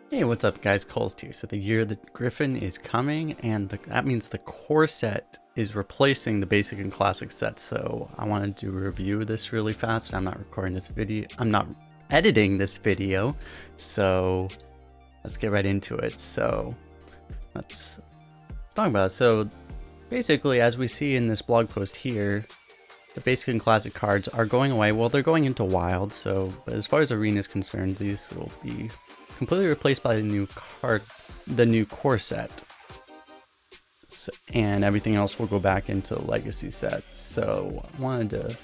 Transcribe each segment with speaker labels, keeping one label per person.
Speaker 1: Hey, what's up guys, kolst here. So the year the Gryphon is coming, and that means the core set is replacing the basic and classic sets. So I wanted to review this really fast. I'm not recording this video, I'm not editing this video, so let's get right into it. So let's talk about it. So basically, as we see in this blog post here, the basic and classic cards are going away. Well, they're going into wild, so but as far as arena is concerned, these will be completely replaced by the new core set, and everything else will go back into the legacy set. So I wanted to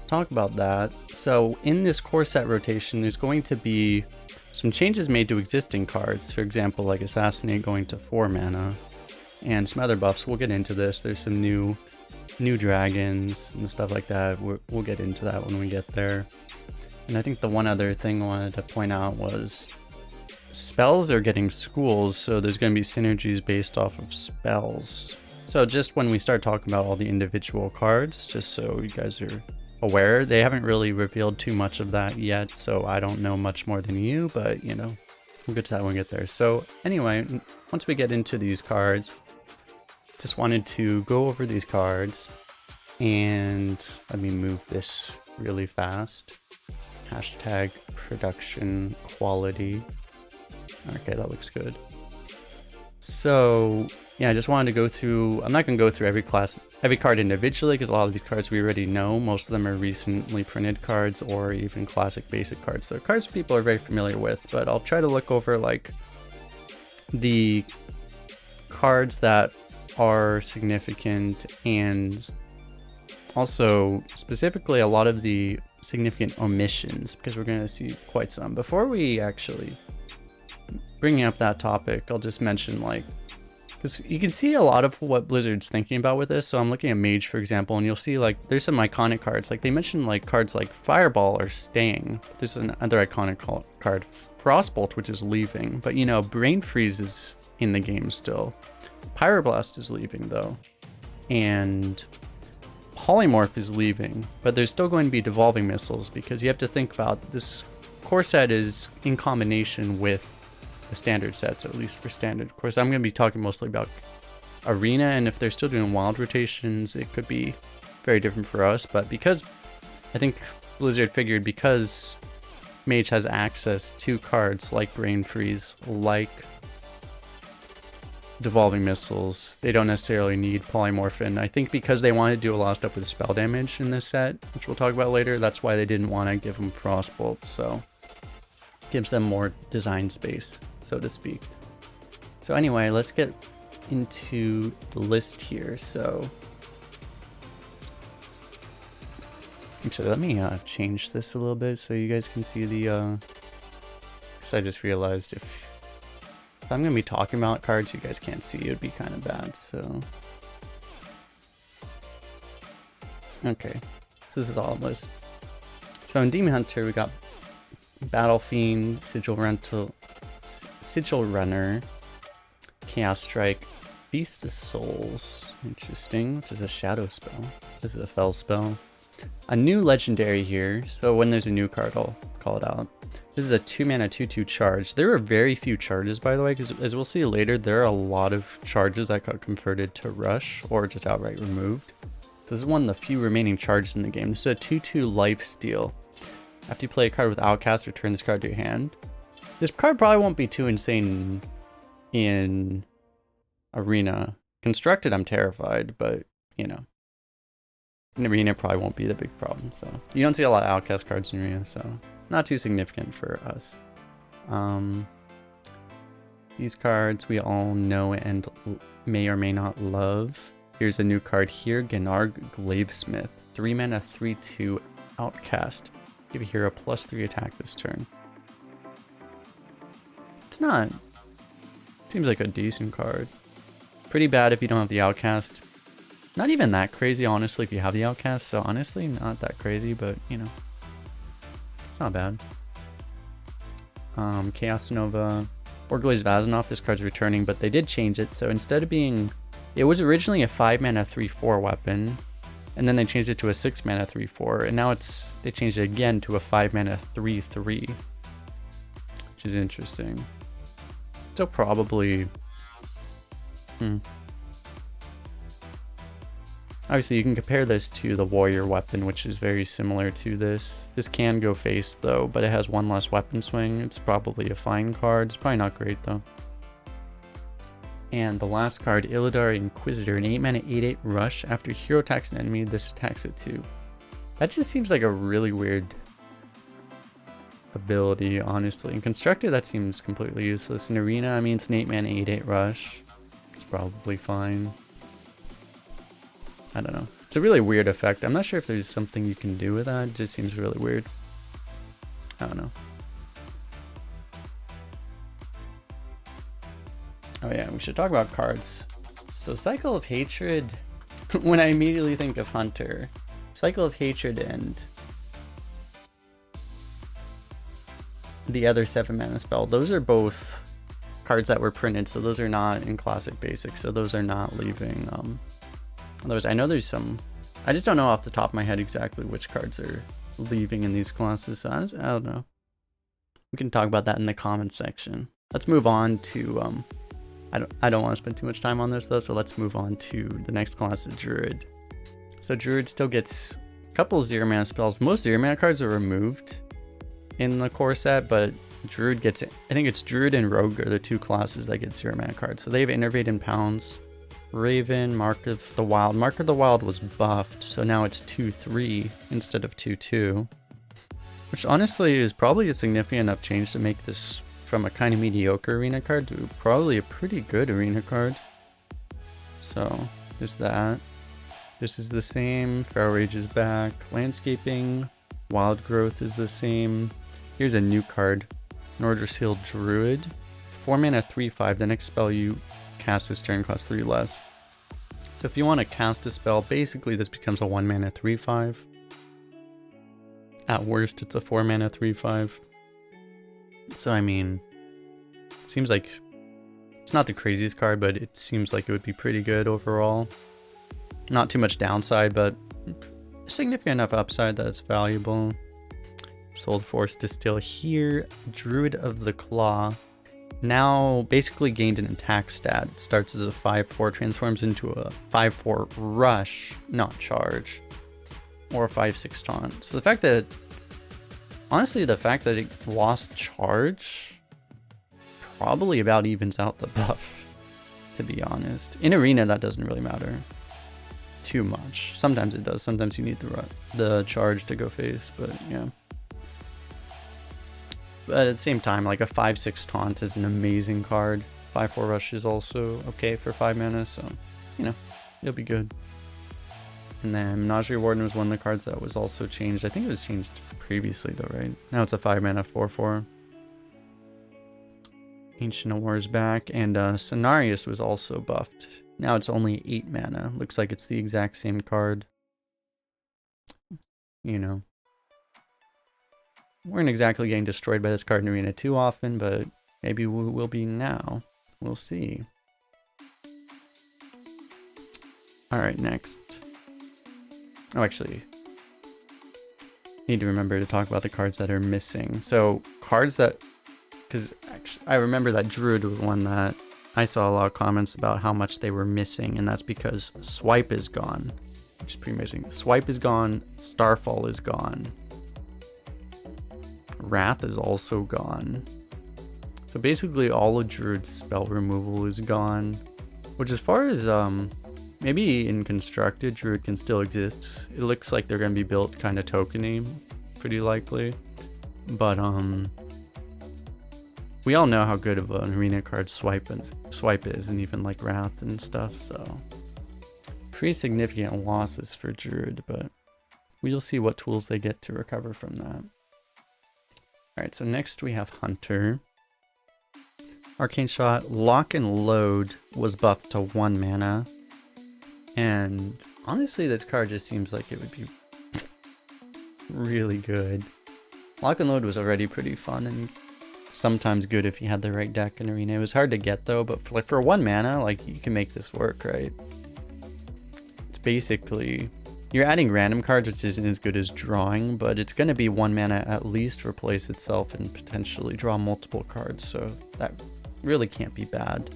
Speaker 1: talk about that. So in this core set rotation, there's going to be some changes made to existing cards. For example, like Assassinate going to 4 mana, and some other buffs. We'll get into this. There's some new dragons and stuff like that. We'll get into that when we get there. And I think the one other thing I wanted to point out was spells are getting schools, so there's going to be synergies based off of spells. So just when we start talking about all the individual cards, just so you guys are aware, they haven't really revealed too much of that yet, so I don't know much more than you, but you know, we'll get to that when we get there. So anyway, once we get into these cards, just wanted to go over these cards, and let me move this really fast. Hashtag production quality. Okay, that looks good. So yeah, I just wanted to go through, I'm not going to go through every card individually, because a lot of these cards we already know. Most of them are recently printed cards or even classic basic cards. So cards people are very familiar with, but I'll try to look over like the cards that are significant, and also specifically a lot of the significant omissions, because we're going to see quite some. Before we actually bringing up that topic, I'll just mention, like, because you can see a lot of what Blizzard's thinking about with this. So I'm looking at Mage, for example, and you'll see like there's some iconic cards. Like they mentioned like cards like Fireball or Staying. There's another iconic card, Frostbolt, which is leaving. But you know, Brain Freeze is in the game still. Pyroblast is leaving though, and Polymorph is leaving. But there's still going to be Devolving Missiles, because you have to think about this core set is in combination with the standard sets, at least for standard. Of course, I'm going to be talking mostly about arena, and if they're still doing wild rotations, it could be very different for us. But because I think Blizzard figured, because Mage has access to cards like Brain Freeze, like Devolving Missiles, they don't necessarily need Polymorph. And I think because they want to do a lot of stuff with spell damage in this set, which we'll talk about later, that's why they didn't want to give them Frostbolt. So gives them more design space, so to speak. So anyway, let's get into the list here. So actually, let me change this a little bit so you guys can see the because I just realized if I'm gonna be talking about cards you guys can't see, it would be kind of bad. So okay, so this is all list. So in Demon Hunter we got Battle Fiend, Sigil Runner, Chaos Strike, Beast of Souls, interesting, which is a shadow spell. This is a fel spell. A new legendary here, so when there's a new card I'll call it out. This is a 2 mana 2/2 charge. There are very few charges, by the way, because as we'll see later, there are a lot of charges that got converted to rush or just outright removed. So this is one of the few remaining charges in the game. This is a 2/2 lifesteal. After you play a card with Outcast, return this card to your hand. This card probably won't be too insane in Arena. Constructed, I'm terrified, but, you know. In Arena, probably won't be the big problem. So you don't see a lot of Outcast cards in Arena, so not too significant for us. These cards we all know and may or may not love. Here's a new card here, Gennard Glavesmith. 3 mana 3/2 Outcast. Give a hero +3 attack this turn. It's not. Seems like a decent card. Pretty bad if you don't have the Outcast. Not even that crazy, honestly, if you have the Outcast. So honestly, not that crazy, but you know, it's not bad. Chaos Nova. Orglaze Vazanoff, this card's returning, but they did change it. So instead of being, it was originally a 5 mana 3/4 weapon. And then they changed it to a 6 mana 3/4, and now they changed it again to a 5 mana 3/3, which is interesting. Still probably... Obviously, you can compare this to the warrior weapon, which is very similar to this. This can go face, though, but it has one less weapon swing. It's probably a fine card. It's probably not great, though. And the last card, Illidari Inquisitor, an 8 mana 8/8 rush. After hero attacks an enemy, this attacks it too. That just seems like a really weird ability, honestly. In Constructed, that seems completely useless. In Arena, I mean, it's an 8 mana 8/8 rush. It's probably fine. I don't know. It's a really weird effect. I'm not sure if there's something you can do with that. It just seems really weird. I don't know. Oh yeah, we should talk about cards. So Cycle of Hatred, when I immediately think of Hunter, Cycle of Hatred and the other 7 mana spell, those are both cards that were printed, so those are not in Classic Basic, so those are not leaving. Those, I know there's some, I just don't know off the top of my head exactly which cards are leaving in these classes, so I don't know. We can talk about that in the comments section. Let's move on to, I don't want to spend too much time on this though, so let's move on to the next class, Druid. So Druid still gets a couple 0 mana spells. Most 0 mana cards are removed in the core set, but Druid gets, I think it's Druid and Rogue are the two classes that get 0 mana cards. So they have Innervate and Pounds. Raven, Mark of the Wild. Mark of the Wild was buffed, so now it's 2/3 instead of 2/2. Which honestly is probably a significant enough change to make this from a kind of mediocre arena card to probably a pretty good arena card. So there's that. This is the same. Feral Rage is back. Landscaping. Wild Growth is the same. Here's a new card. Nordra Seal Druid. 4 mana 3/5. The next spell you cast this turn costs 3 less. So if you want to cast a spell, basically this becomes a 1 mana 3/5. At worst, it's a 4 mana 3/5. So I mean, it seems like it's not the craziest card, but it seems like it would be pretty good overall. Not too much downside, but significant enough upside that it's valuable. Soul Force Distill here. Druid of the Claw. Now basically gained an attack stat. Starts as a 5/4, transforms into a 5/4 rush, not charge, or a 5/6 taunt. So the fact that, honestly, the fact that it lost charge probably about evens out the buff, to be honest. In Arena, that doesn't really matter too much. Sometimes it does. Sometimes you need the charge to go face, but yeah. But at the same time, like a 5/6 taunt is an amazing card. 5/4 rush is also okay for 5 mana, so, you know, it'll be good. And then Menagerie Warden was one of the cards that was also changed. I think it was changed previously though, right? Now it's a 5 mana 4/4. Ancient War is back, and Cenarius was also buffed. Now it's only 8 mana. Looks like it's the exact same card. You know. We weren't exactly getting destroyed by this card in Arena too often, but maybe we will be now. We'll see. Alright, next. Oh, actually, need to remember to talk about the cards that are missing. So, cards that... Because actually, I remember that Druid was one that I saw a lot of comments about how much they were missing, and that's because Swipe is gone. Which is pretty amazing. Swipe is gone, Starfall is gone. Wrath is also gone. So basically all of Druid's spell removal is gone. Which, as far as maybe in Constructed, Druid can still exist. It looks like they're going to be built kind of tokeny, pretty likely. But we all know how good of an arena card Swipe is, and even like Wrath and stuff. So pretty significant losses for Druid, but we'll see what tools they get to recover from that. Alright, so next we have Hunter. Arcane Shot, Lock and Load was buffed to 1 mana. And honestly, this card just seems like it would be really good. Lock and Load was already pretty fun and sometimes good if you had the right deck in Arena. It was hard to get though, but for 1 mana, like, you can make this work, right? It's basically... You're adding random cards, which isn't as good as drawing, but it's going to be 1 mana at least, replace itself, and potentially draw multiple cards. So that, really can't be bad.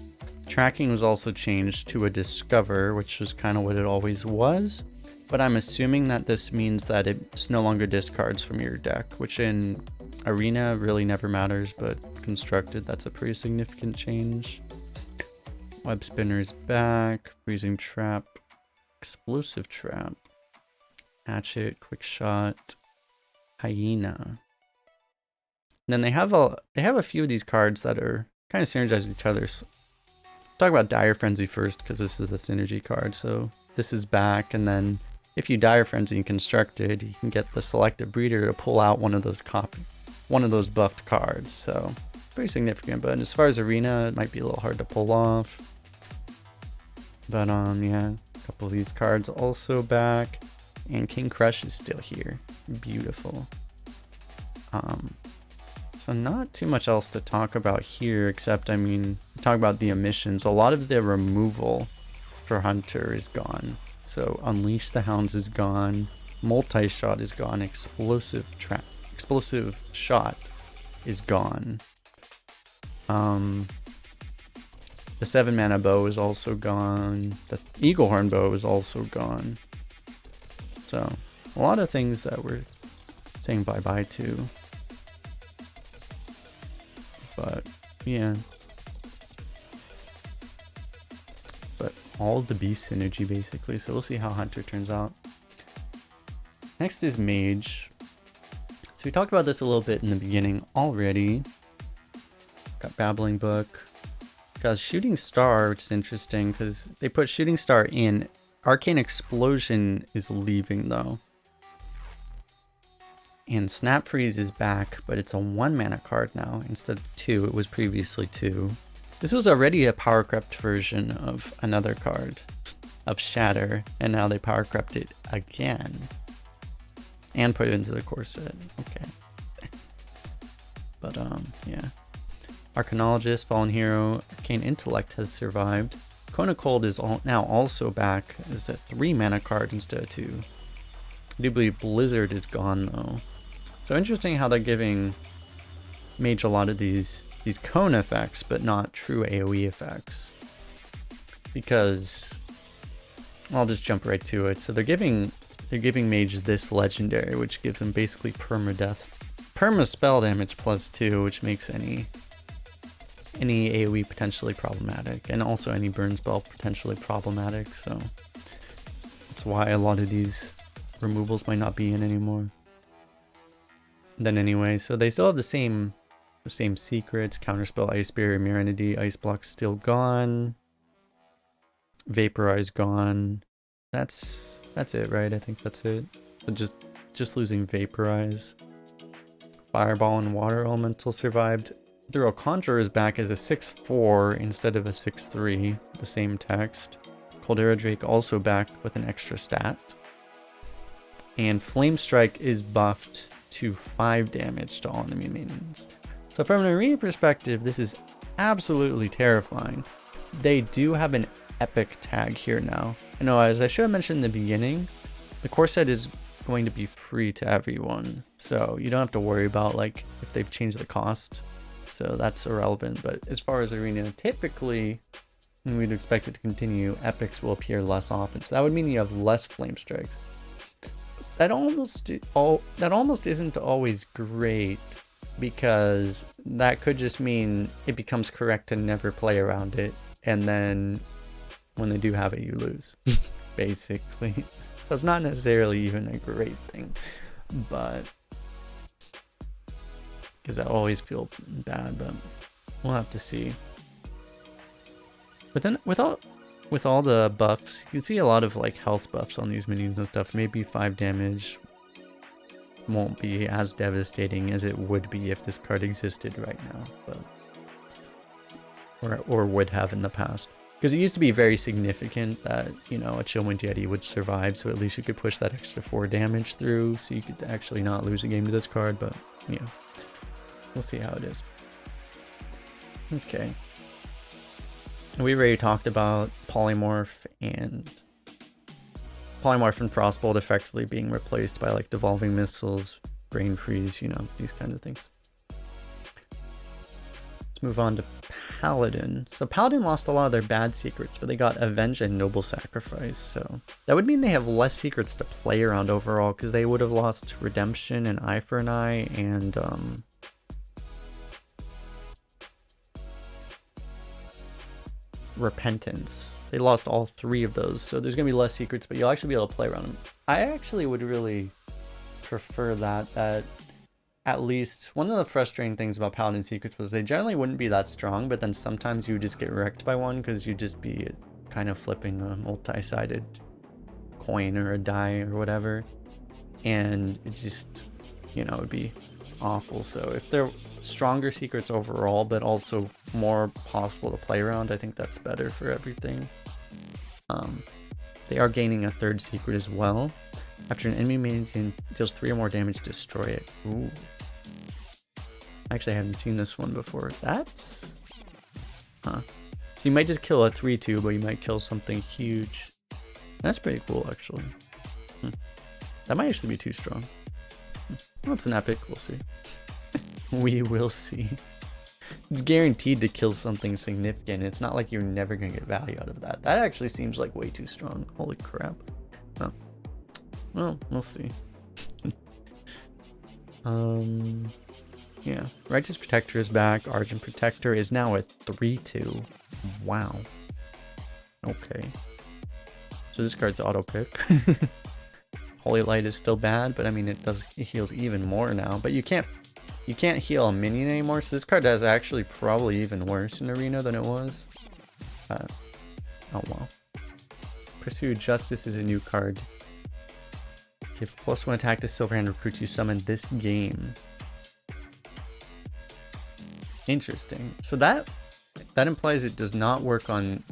Speaker 1: Tracking was also changed to a discover, which was kind of what it always was. But I'm assuming that this means that it's no longer discards from your deck, which in Arena really never matters, but constructed, that's a pretty significant change. Web spinner's back, freezing trap, explosive trap, hatchet, quick shot, hyena. And then they have a few of these cards that are kind of synergize with each other. So talk about Dire Frenzy first, because this is the synergy card. So this is back, and then if you Dire Frenzy and constructed, you can get the Selective Breeder to pull out one of those buffed cards. So pretty significant. But as far as Arena, it might be a little hard to pull off. But yeah, a couple of these cards also back, and King Crush is still here. Beautiful. So not too much else to talk about here, except, I mean, talk about the omissions. A lot of the removal for Hunter is gone. So Unleash the Hounds is gone, Multi-Shot is gone, Explosive Shot is gone. The 7-mana bow is also gone. The Eaglehorn bow is also gone. So a lot of things that we're saying bye-bye to. But yeah. But all the beast synergy basically. So we'll see how Hunter turns out. Next is Mage. So we talked about this a little bit in the beginning already. Got Babbling Book. Got Shooting Star, which is interesting because they put Shooting Star in. Arcane Explosion is leaving though. And Snap Freeze is back, but it's a 1-mana card now instead of 2. It was previously 2. This was already a power crept version of another card, of Shatter, and now they power crept it again. And put it into the core set. Okay. But yeah. Arcanologist, Fallen Hero, Arcane Intellect has survived. Kona Cold is now also back as a 3-mana card instead of 2. I do believe Blizzard is gone though. So interesting how they're giving Mage a lot of these cone effects, but not true AoE effects. Because I'll just jump right to it. So they're giving Mage this legendary, which gives him basically perma spell damage +2, which makes any AoE potentially problematic, and also any burn spell potentially problematic. So that's why a lot of these removals might not be in anymore. Then anyway, so they still have the same secrets. Counterspell, Ice Barrier, Mirror Entity, Ice Block still gone. Vaporize gone. That's it, right? I think that's it. So just losing Vaporize. Fireball and Water Elemental survived. Through Conjurer is back as a 6/4 instead of a 6/3, the same text. Caldera Drake also back with an extra stat. And Flame Strike is buffed to 5 damage to all enemy minions. So from an arena perspective, this is absolutely terrifying. They do have an epic tag here now. I know, as I should have mentioned in the beginning, the core set is going to be free to everyone. So you don't have to worry about like if they've changed the cost. So that's irrelevant. But as far as arena, typically, and we'd expect it to continue, epics will appear less often. So that would mean you have less flame strikes. That almost isn't always great, because that could just mean it becomes correct to never play around it, and then when they do have it, you lose, basically. So it's not necessarily even a great thing, but because I always feel bad, but we'll have to see. But then with all the buffs, you can see a lot of like health buffs on these minions and stuff. Maybe 5 damage won't be as devastating as it would be if this card existed right now, but or would have in the past. Because it used to be very significant that, you know, a Chillwind Yeti would survive, so at least you could push that extra 4 damage through, so you could actually not lose a game to this card. But yeah, we'll see how it is. Okay. We already talked about Polymorph and Frostbolt effectively being replaced by like Devolving Missiles, Brain Freeze, you know, these kinds of things. Let's move on to Paladin. So Paladin lost a lot of their bad secrets, but they got Avenge and Noble Sacrifice. So that would mean they have less secrets to play around overall, because they would have lost Redemption and Eye for an Eye and Repentance. They lost all 3 of those, so there's gonna be less secrets, but you'll actually be able to play around them. I actually would really prefer that at least one of the frustrating things about Paladin secrets was they generally wouldn't be that strong, but then sometimes you would just get wrecked by one because you'd just be kind of flipping a multi-sided coin or a die or whatever, and it just, you know, it'd be awful. So if they're stronger secrets overall, but also more possible to play around, I think that's better for everything. They are gaining a 3rd secret as well. After an enemy mage deals 3 or more damage, destroy it. Ooh. Actually, I haven't seen this one before. That's... Huh. So you might just kill a 3/2, but you might kill something huge. That's pretty cool, actually. That might actually be too strong. Well, it's an epic. We'll see. We will see. It's guaranteed to kill something significant. It's not like you're never going to get value out of that. That actually seems like way too strong. Holy crap. Oh. Well, we'll see. Yeah. Righteous Protector is back. Argent Protector is now at 3/2. Wow. Okay. So this card's auto pick. Holy Light is still bad, but I mean it heals even more now. But you can't heal a minion anymore, so this card is actually probably even worse in Arena than it was. Oh well. Pursue Justice is a new card. Give +1 attack to Silverhand recruits you summon this game. Interesting. So that implies it does not work on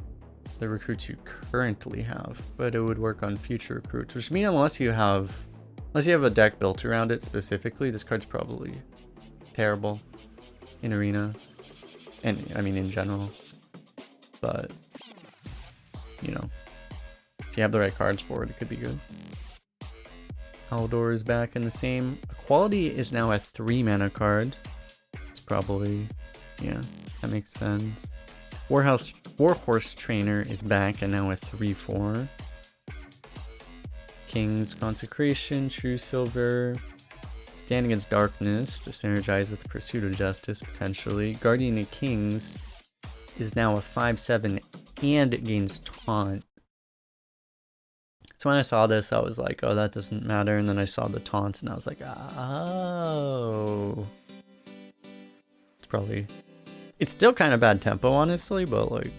Speaker 1: the recruits you currently have, but it would work on future recruits, which means unless you have a deck built around it specifically, this card's probably terrible in Arena, and I mean in general. But you know, if you have the right cards for it, it could be good. Haldor is back in the same. Equality is now a 3 mana card. It's probably, yeah, that makes sense. Warhorse Trainer is back and now a 3/4. King's Consecration, True Silver, Stand Against Darkness to synergize with Pursuit of Justice potentially. Guardian of Kings is now a 5/7 and it gains Taunt. So when I saw this, I was like, oh, that doesn't matter. And then I saw the taunts and I was like, oh. It's still kind of bad tempo, honestly, but like,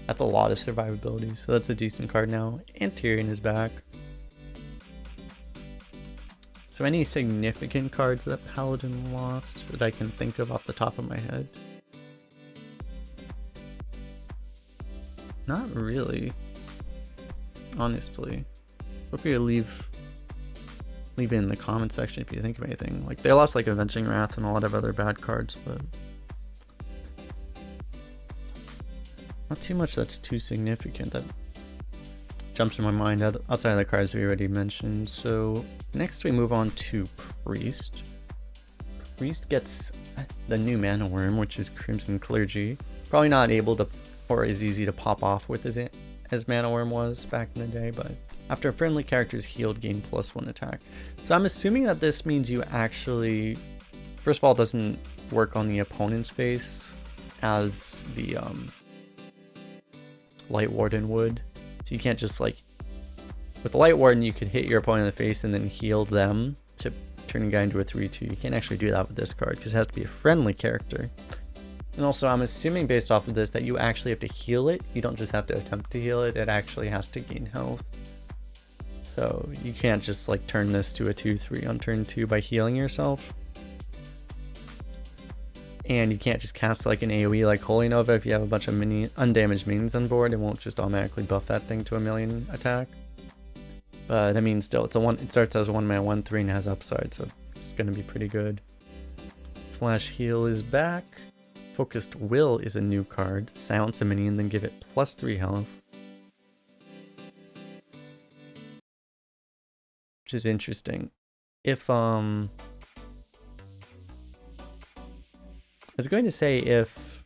Speaker 1: that's a lot of survivability. So that's a decent card now. And Tyrion is back. So any significant cards that Paladin lost that I can think of off the top of my head? Not really. Honestly, feel free to leave it in the comment section if you think of anything. Like they lost like Avenging Wrath and a lot of other bad cards, but not too much that's too significant that jumps in my mind outside of the cards we already mentioned. So next we move on to Priest. Priest gets the new Mana Worm, which is Crimson Clergy. Probably not able to, or as easy to pop off with as Mana Worm was back in the day, but after a friendly character is healed, gain +1 attack. So I'm assuming that this means you actually, first of all, it doesn't work on the opponent's face as the Light Warden would. So you can't just like, with the Light Warden you could hit your opponent in the face and then heal them to turn a guy into a 3/2. You can't actually do that with this card because it has to be a friendly character. And also, I'm assuming based off of this that you actually have to heal it. You don't just have to attempt to heal it. It actually has to gain health. So you can't just like turn this to a 2/3 on turn 2 by healing yourself. And you can't just cast like an AoE like Holy Nova if you have a bunch of undamaged minions on board. It won't just automatically buff that thing to 1,000,000 attack. But I mean, still, it starts as a 1 mana 1/3 and has upside, so it's going to be pretty good. Flash Heal is back. Focused Will is a new card. Silence a minion, then give it +3 health. Which is interesting. If was going to say if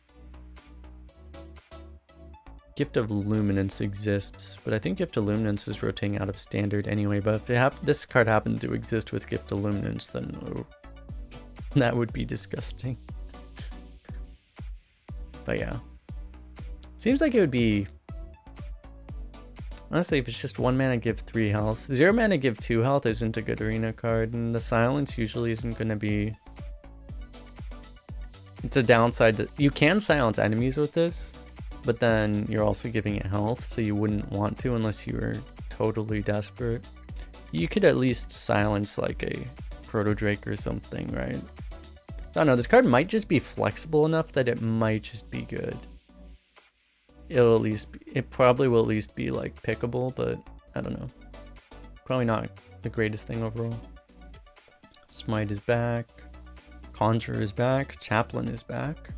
Speaker 1: Gift of Luminance exists, but I think Gift of Luminance is rotating out of standard anyway, but if this card happened to exist with Gift of Luminance, then oh, that would be disgusting. But yeah. Seems like it would be... Honestly, if it's just 1 mana, give 3 health. 0 mana, give 2 health isn't a good arena card, and the silence usually isn't going to be... It's a downside that you can silence enemies with this, but then you're also giving it health, so you wouldn't want to unless you were totally desperate. You could at least silence like a Proto Drake or something, right? I don't know, this card might just be flexible enough that it might just be good. It probably will at least be like pickable, but I don't know. Probably not the greatest thing overall. Smite is back. Conjure is back. Chaplain is back.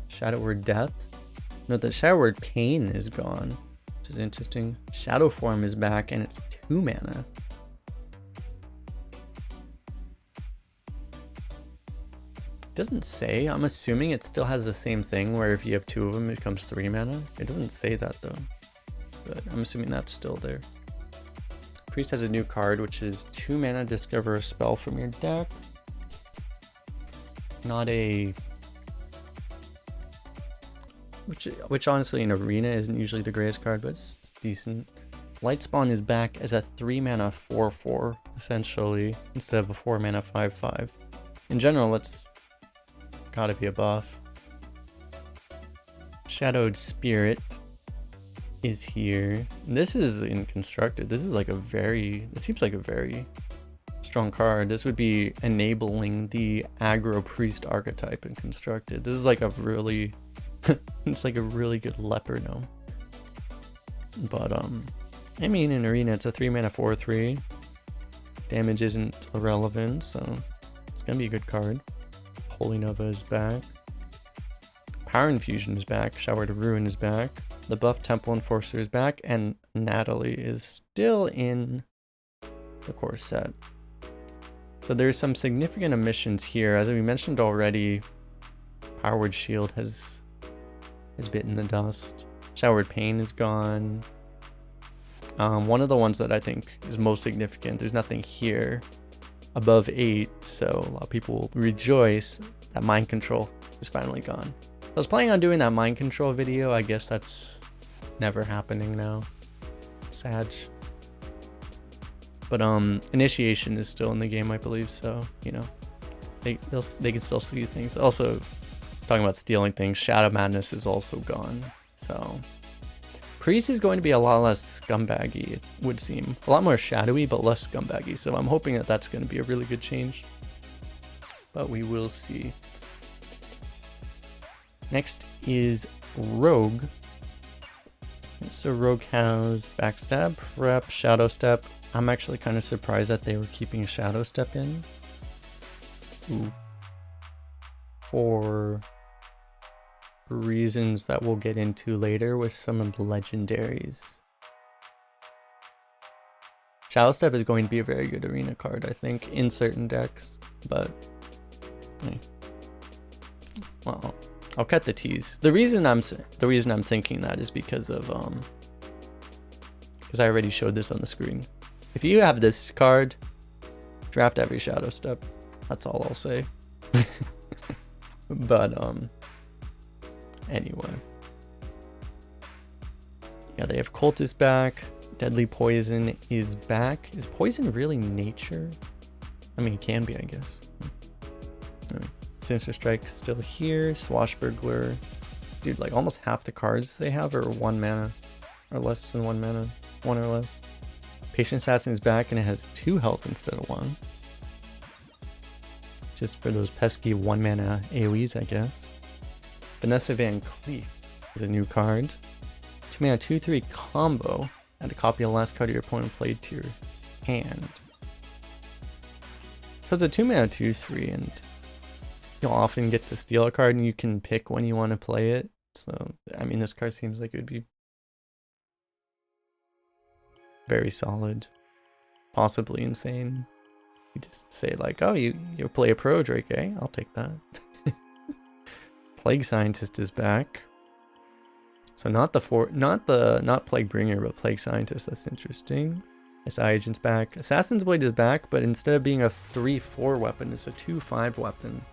Speaker 1: Shadow Word Death. No, the Shadow Word Pain is gone, which is interesting. Shadow Form is back and it's 2 mana. Doesn't say. I'm assuming it still has the same thing where if you have 2 of them it becomes 3 mana. It doesn't say that though, but I'm assuming that's still there. Priest has a new card which is 2 mana, discover a spell from your deck. Not a... Which honestly in Arena isn't usually the greatest card, but it's decent. Lightspawn is back as a 3 mana 4/4 essentially, instead of a 4 mana 5/5. In general, it's gotta be a buff. Shadowed Spirit is here. This is in Constructed. This is like a very... It seems like a very strong card. This would be enabling the aggro priest archetype in Constructed. This is like a really... it's like a really good leper gnome. But I mean in Arena it's a 3 mana 4/3. Damage isn't irrelevant, so it's gonna be a good card. Holy Nova is back. Power Infusion is back. Shower to Ruin is back. The buff Temple Enforcer is back, and Natalie is still in the core set. So there's some significant omissions here. As we mentioned already, Powered Shield has bitten the dust. Showered Pain is gone. One of the ones that I think is most significant, there's nothing here above 8, so a lot of people will rejoice that Mind Control is finally gone. I was planning on doing that Mind Control video. I guess that's never happening now. Sad. But Initiation is still in the game, I believe, so you know they can still see things. Also, talking about stealing things, Shadow Madness is also gone, so Priest is going to be a lot less scumbaggy, it would seem. A lot more shadowy, but less scumbaggy, so I'm hoping that that's going to be a really good change. But we will see. Next is Rogue. So Rogue has Backstab, Prep, Shadow Step. I'm actually kind of surprised that they were keeping Shadow Step in. Ooh. For reasons that we'll get into later with some of the legendaries. Shadow Step is going to be a very good arena card, I think, in certain decks, but hey. Well, I'll cut the tease. The reason I'm thinking that is because of because I already showed this on the screen. If you have this card, draft every Shadow Step. That's all I'll say. But anyway, yeah, they have Cultist back. Deadly Poison is back. Is poison really nature? I mean, it can be, I guess. Right. Sinister Strike still here. Swashbuckler, dude, like almost half the cards they have are 1 mana or less than 1 mana, 1 or less. Patient Assassin is back and it has 2 health instead of 1. Just for those pesky 1 mana AoEs, I guess. Vanessa Van Cleef is a new card. 2 mana 2/3 combo. Add a copy of the last card your opponent played to your hand. So it's a 2 mana 2/3, and you'll often get to steal a card and you can pick when you want to play it. So, I mean, this card seems like it would be very solid. Possibly insane. You just say like, oh, you play a Pro Drake, eh? I'll take that. Plague Scientist is back. So not Plague Bringer, but Plague Scientist. That's interesting. SI Agent's back. Assassin's Blade is back, but instead of being a 3/4 weapon, it's a 2/5 weapon.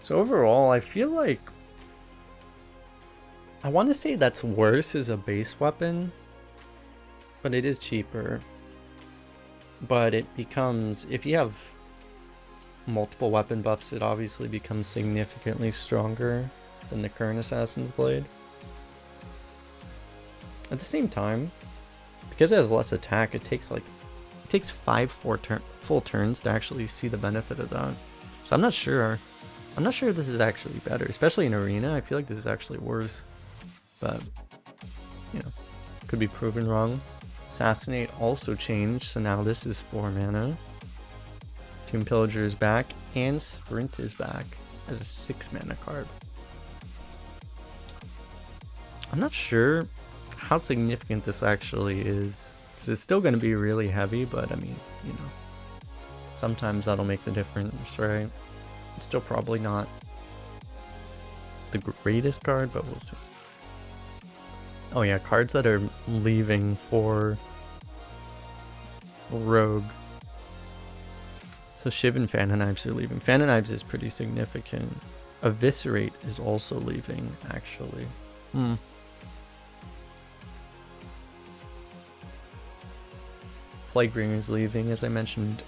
Speaker 1: So overall, I feel like I want to say that's worse as a base weapon, but it is cheaper. But it becomes, if you have multiple weapon buffs, it obviously becomes significantly stronger than the current Assassin's Blade. At the same time, because it has less attack, it takes 5 full turns to actually see the benefit of that. So I'm not sure this is actually better, especially in Arena. I feel like this is actually worse, but you know, could be proven wrong. Assassinate also changed, so now this is 4 mana. Tomb Pillager is back, and Sprint is back as a 6 mana card. I'm not sure how significant this actually is, because it's still going to be really heavy, but I mean, you know, sometimes that'll make the difference, right? It's still probably not the greatest card, but we'll see. Oh yeah, cards that are leaving for Rogue. So Shiv and Fan of Knives are leaving. Fan of Knives is pretty significant. Eviscerate is also leaving, actually. Plaguebringer is leaving, as I mentioned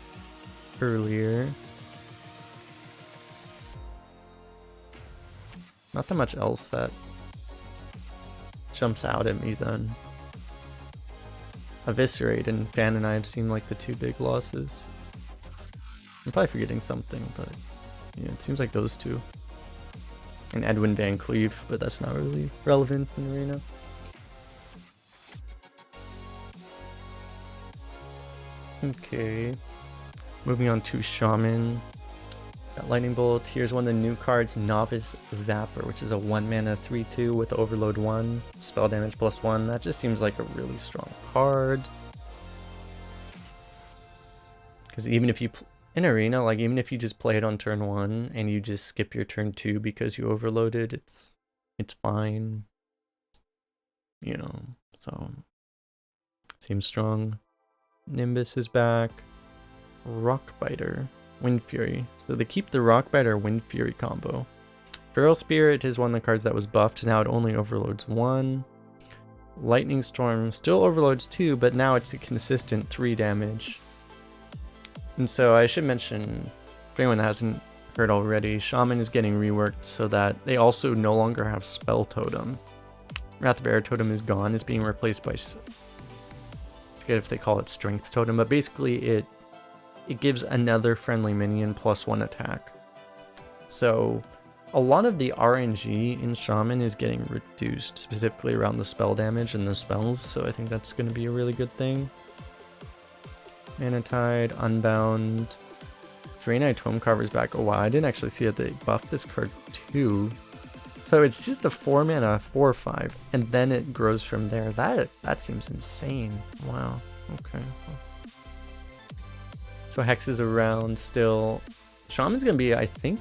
Speaker 1: earlier. Not that much else that jumps out at me then. Eviscerate and Fan of Knives seem like the 2 big losses. I'm probably forgetting something, but yeah, it seems like those 2. And Edwin Van Cleef, but that's not really relevant in Arena. Okay, moving on to Shaman. Got Lightning Bolt. Here's one of the new cards, Novice Zapper, which is a 1 mana 3/2 with Overload 1, spell damage +1. That just seems like a really strong card. Because even if you in Arena, like even if you just play it on turn 1 and you just skip your turn 2 because you overloaded, it's fine. You know, so seems strong. Nimbus is back. Rockbiter, Wind Fury. So they keep the Rockbiter Wind Fury combo. Feral Spirit is one of the cards that was buffed. Now it only overloads 1. Lightning Storm still overloads 2, but now it's a consistent 3 damage. And so I should mention, for anyone that hasn't heard already, Shaman is getting reworked so that they also no longer have Spell Totem. Wrath of Air Totem is gone. It's being replaced by, I forget if they call it Strength Totem, but basically it gives another friendly minion +1 attack. So a lot of the RNG in Shaman is getting reduced, specifically around the spell damage and the spells, so I think that's going to be a really good thing. Mana Tide, Unbound, Draenei Tomecarver is back. Oh wow, I didn't actually see that they buffed this card too. So it's just a 4 mana 4/5, and then it grows from there. That seems insane. Wow. Okay. So Hex is around still. Shaman's gonna be, I think,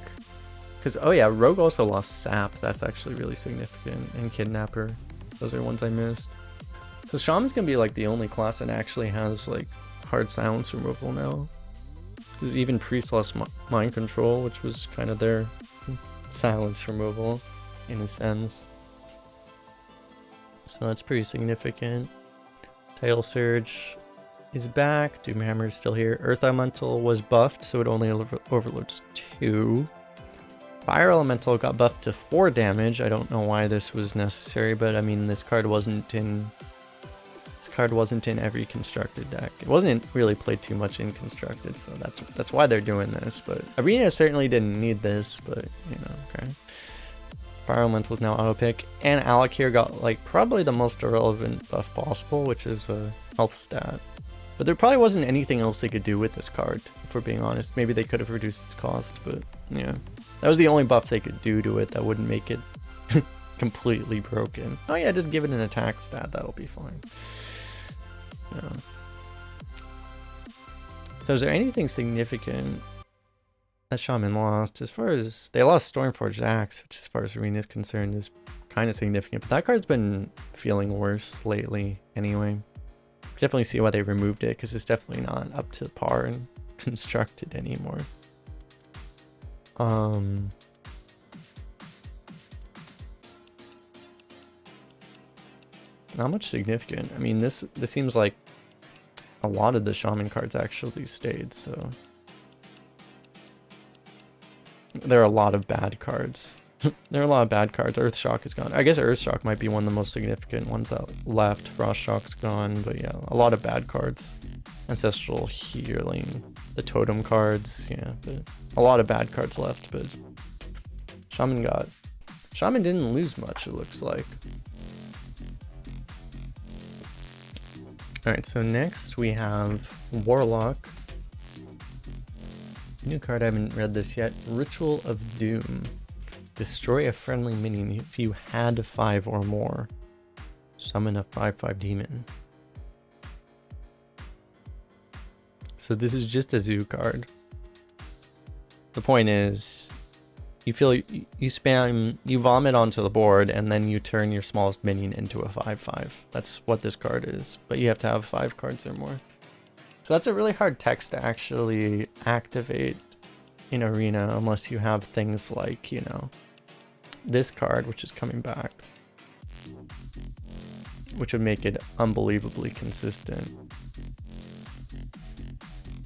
Speaker 1: because oh yeah, Rogue also lost Sap. That's actually really significant. And Kidnapper. Those are ones I missed. So Shaman's gonna be like the only class that actually has like hard silence removal now. Because even Priest lost Mind Control, which was kind of their silence removal in a sense. So that's pretty significant. Tail Surge is back. Doomhammer is still here. Earth Elemental was buffed, so it only overloads 2. Fire Elemental got buffed to 4 damage. I don't know why this was necessary, but I mean this card wasn't in every constructed deck. It wasn't really played too much in constructed, so that's why they're doing this. But Arena certainly didn't need this, but you know, okay. Fire Elemental is now auto pick, and Alec here got like probably the most irrelevant buff possible, which is a health stat. But there probably wasn't anything else they could do with this card, if we're being honest. Maybe they could have reduced its cost, but yeah, that was the only buff they could do to it that wouldn't make it completely broken. Oh yeah, just give it an attack stat, that'll be fine. Yeah. So is there anything significant that Shaman lost. As far as they lost Stormforged Axe, which as far as Arena is concerned is kind of significant, but that card's been feeling worse lately anyway. Definitely see why they removed it, because it's definitely not up to par and constructed anymore. Not much significant. I mean, this seems like a lot of the Shaman cards actually stayed, so there are a lot of bad cards. There are a lot of bad cards. Earthshock is gone. I guess Earthshock might be one of the most significant ones that left. Frostshock's gone, but yeah, a lot of bad cards. Ancestral Healing, the Totem cards, yeah, but a lot of bad cards left, but Shaman didn't lose much, it looks like. Alright, so next we have Warlock. New card, I haven't read this yet. Ritual of Doom. Destroy a friendly minion if you had 5 or more. Summon a 5/5 demon. So this is just a zoo card. The point is, you vomit onto the board and then you turn your smallest minion into a 5/5. That's what this card is, but you have to have 5 cards or more. So that's a really hard text to actually activate in Arena unless you have things like, you know, this card, which is coming back, which would make it unbelievably consistent.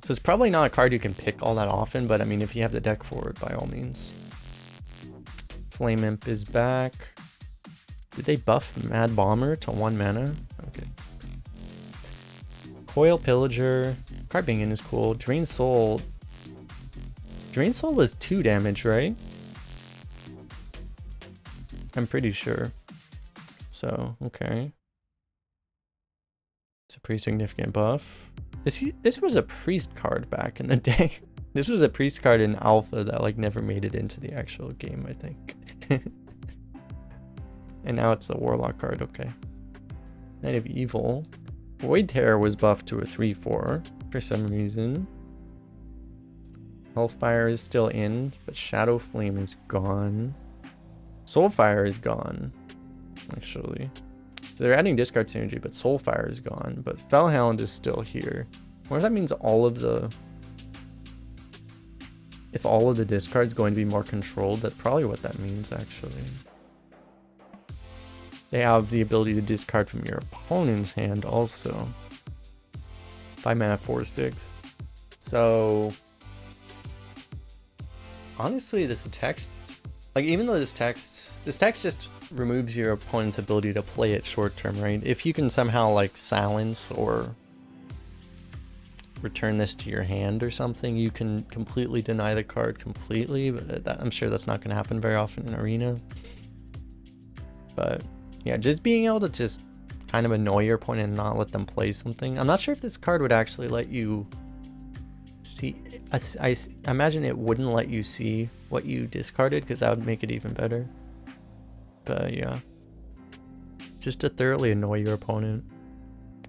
Speaker 1: So it's probably not a card you can pick all that often, but I mean, if you have the deck for it, by all means. Flame Imp is back. Did they buff Mad Bomber to 1 mana? Okay. Coil Pillager. Card being in is cool. Drain Soul. Drain Soul was 2 damage, right? I'm pretty sure. So, okay. It's a pretty significant buff. This was a priest card back in the day. This was a priest card in alpha that like never made it into the actual game, I think. And now it's the Warlock card, okay. Knight of Evil. Void Terror was buffed to a 3/4 for some reason. Hellfire is still in, but Shadow Flame is gone. Soulfire is gone, actually. So they're adding discard synergy, but Soulfire is gone. But Fellhound is still here. What if that means all of the... If all of the discards going to be more controlled, that's probably what that means, actually. They have the ability to discard from your opponent's hand also. 5 mana, 4/6. So... Honestly, this text... Like, even though this text just removes your opponent's ability to play it short term, right? If you can somehow, like, silence or return this to your hand or something, you can completely deny the card completely, but I'm sure that's not going to happen very often in Arena. But, yeah, just being able to just kind of annoy your opponent and not let them play something. I'm not sure if this card would actually let you see... I imagine it wouldn't let you see what you discarded, because that would make it even better. But yeah, just to thoroughly annoy your opponent.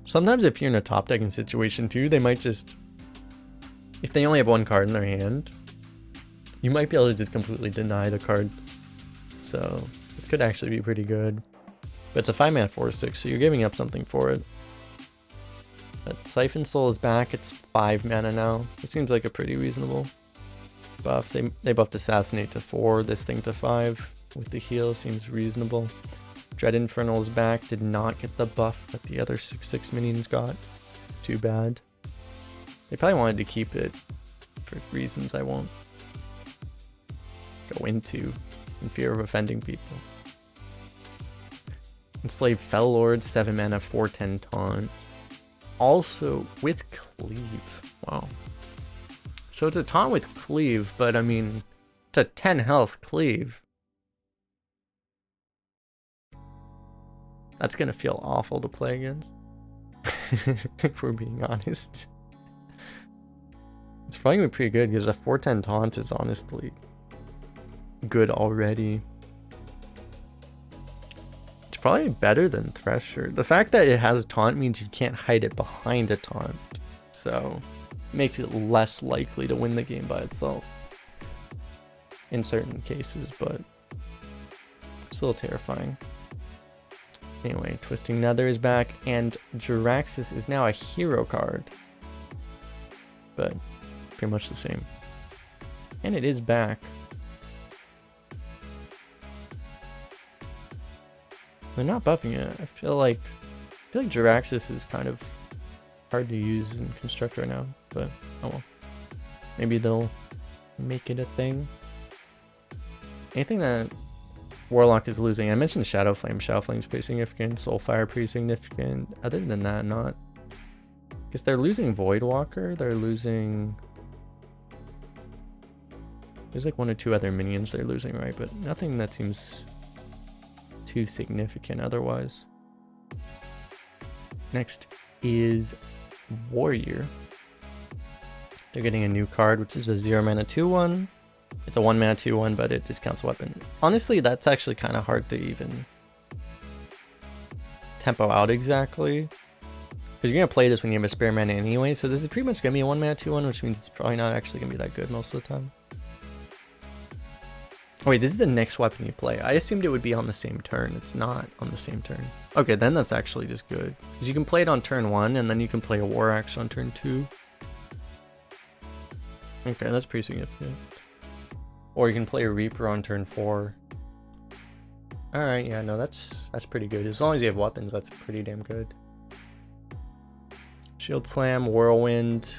Speaker 1: Sometimes if you're in a top decking situation too, they might just, if they only have 1 card in their hand, you might be able to just completely deny the card. So this could actually be pretty good. But it's a 5 mana 4/6, so you're giving up something for it. But Siphon Soul is back. It's 5 mana now. It seems like a pretty reasonable buff. They buffed Assassinate to 4, this thing to 5 with the heal. Seems reasonable. Dread Infernal is back. Did not get the buff that the other 6/6 minions got. Too bad. They probably wanted to keep it for reasons I won't go into in fear of offending people. Enslaved Fellowlord, 7 mana, 4/10 taunt. Also with Cleave. Wow. So it's a taunt with Cleave, but I mean, it's a 10 health Cleave. That's gonna feel awful to play against. If we're being honest. It's probably gonna be pretty good because a 4/10 taunt is honestly good already. Probably better than Thresher. The fact that it has taunt means you can't hide it behind a taunt, so it makes it less likely to win the game by itself.
Speaker 2: in certain cases, but still terrifying. Anyway, Twisting Nether is back, and Jaraxxus is now a hero card, but pretty much the same. And it is back. They're not buffing it. I feel like Jaraxxus is kind of hard to use in Construct right now, but oh well. Maybe they'll make it a thing. Anything that Warlock is losing, I mentioned Shadow Flame. Shadow Flame's pretty significant. Soulfire pretty significant. Other than that, not. Because they're losing Voidwalker. They're losing. There's like 1 or 2 other minions they're losing, right? But nothing that seems too significant otherwise. Next is Warrior. They're getting a new card, which is a 0 mana 2/1. It's a 1 mana 2/1, but it discounts weapon. Honestly, that's actually kind of hard to even tempo out exactly. Because you're going to play this when you have a spare mana anyway, so this is pretty much going to be a 1 mana 2/1, which means it's probably not actually going to be that good most of the time. Oh wait, this is the next weapon you play. I assumed it would be on the same turn. It's not on the same turn. Okay, then that's actually just good. Because you can play it on turn 1, and then you can play a War Axe on turn 2. Okay, that's pretty significant. Or you can play a Reaper on turn 4. Alright, yeah, no, that's pretty good. As long as you have weapons, that's pretty damn good. Shield Slam, Whirlwind,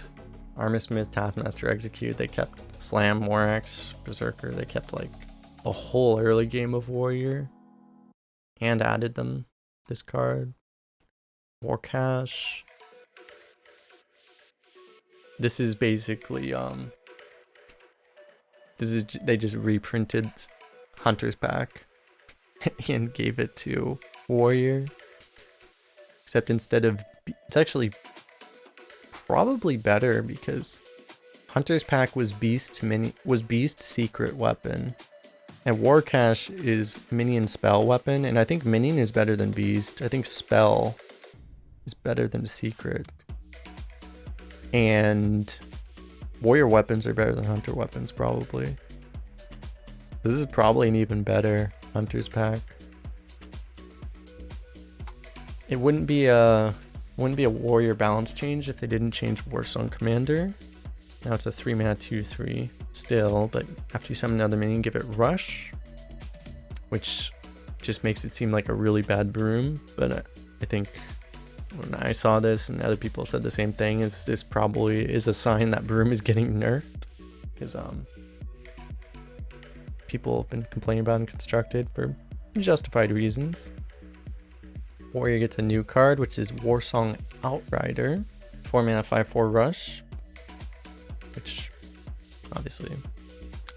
Speaker 2: Armorsmith, Taskmaster, Execute. They kept Slam, War Axe, Berserker. They kept like a whole early game of Warrior. And added them this card. War Cache. This is basically they just reprinted Hunter's Pack and gave it to Warrior. Except instead of it's actually probably better because Hunter's Pack was Beast Secret Weapon, and War Cache is Minion Spell Weapon, and I think Minion is better than Beast. I think Spell is better than Secret. And Warrior weapons are better than Hunter weapons, probably. This is probably an even better Hunter's Pack. It wouldn't be a Warrior balance change if they didn't change Warsong Commander. Now it's a 3 mana 2/3 still, but after you summon another minion, give it Rush, which just makes it seem like a really bad broom. But I think when I saw this and other people said the same thing, is this probably is a sign that broom is getting nerfed, because people have been complaining about it in Constructed for justified reasons. Warrior gets a new card, which is Warsong Outrider, 4 mana 5/4 Rush, which obviously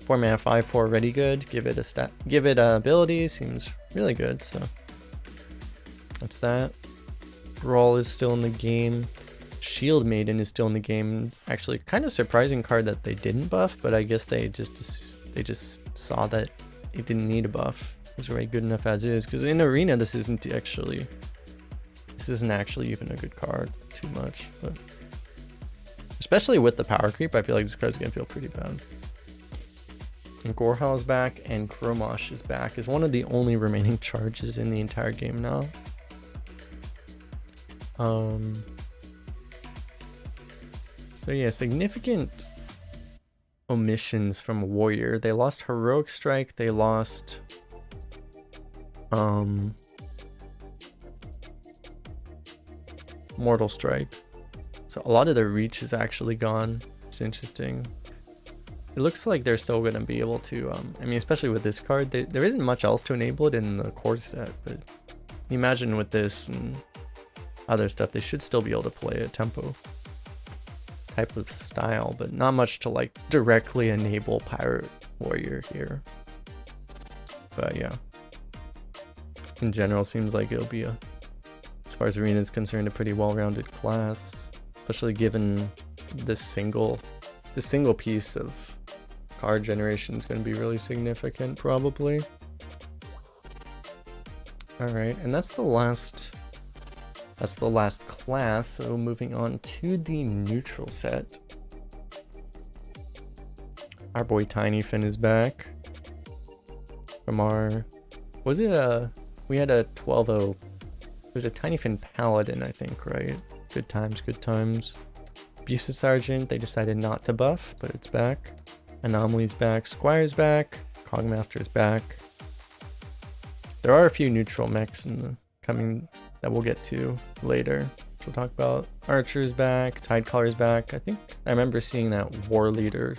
Speaker 2: 4 mana 5/4 ready good. Give it a stat, give it a ability, seems really good. So that's that. Brawl is still in the game. Shield Maiden is still in the game. Actually, kind of surprising card that they didn't buff, but I guess they just saw that it didn't need a buff. It was already good enough as is. Because in Arena, this isn't actually even a good card too much. But especially with the power creep, I feel like this card's gonna feel pretty bad. And Gorhal is back, and Chromosh is back. Is one of the only remaining charges in the entire game now. So yeah, significant omissions from Warrior. They lost Heroic Strike, they lost Mortal Strike. So a lot of their reach is actually gone. It's interesting. It looks like they're still going to be able to, I mean, especially with this card, there isn't much else to enable it in the core set, but you imagine with this and other stuff, they should still be able to play a tempo type of style, but not much to like directly enable Pirate Warrior here. But yeah, in general, seems like it'll be as far as Arena is concerned, a pretty well-rounded class, especially given this single piece of card generation is going to be really significant, probably. All right, and that's the last class. So moving on to the neutral set. Our boy Tiny Finn is back. from our, was it we had a 12-0, it was a Tiny Fin Paladin, I think, right? Good times, good times. Abusive Sergeant, they decided not to buff, but it's back. Anomaly's back, Squire's back, Cogmaster's back. There are a few neutral mechs in the coming that we'll get to later. We'll talk about Archer's back, Tidecaller's back. I think I remember seeing that War Leader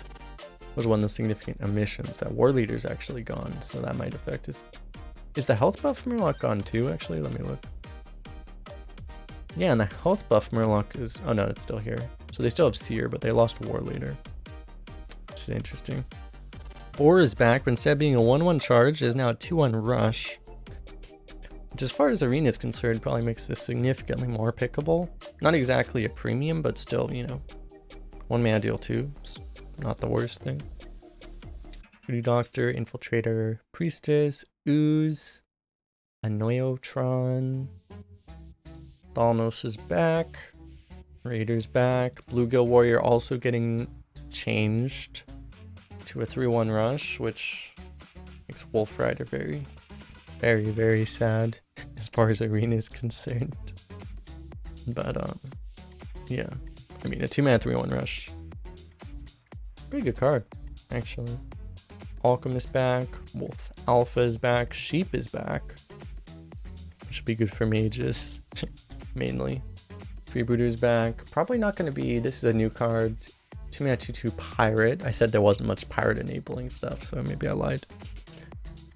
Speaker 2: was one of the significant omissions. That War Leader's actually gone, so that might affect his. Is the health buff Murloc gone too, actually? Let me look. Yeah, and the health buff Murloc is, oh no, it's still here. So they still have Seer, but they lost War Leader, which is interesting. Boar is back, but instead of being a 1-1 charge, it is now a 2-1 rush. Which, as far as Arena is concerned, probably makes this significantly more pickable. Not exactly a premium, but still, you know, 1 mana deal 2. It's not the worst thing. Voodoo Doctor, Infiltrator, Priestess, Ooze, Anoyotron, Thalnos is back, Raider's back, Bluegill Warrior also getting changed to a 3-1 rush, which makes Wolf Rider very, very, very sad as far as Arena is concerned. But yeah, I mean, a 2-mana 3-1 rush, pretty good card actually. Alchemist back, Wolf Alpha is back, Sheep is back, which would be good for mages mainly. Freebooter's back, probably not going to be, this is a new card, 2-mana 2/2 Pirate. I said there wasn't much pirate enabling stuff, so maybe I lied.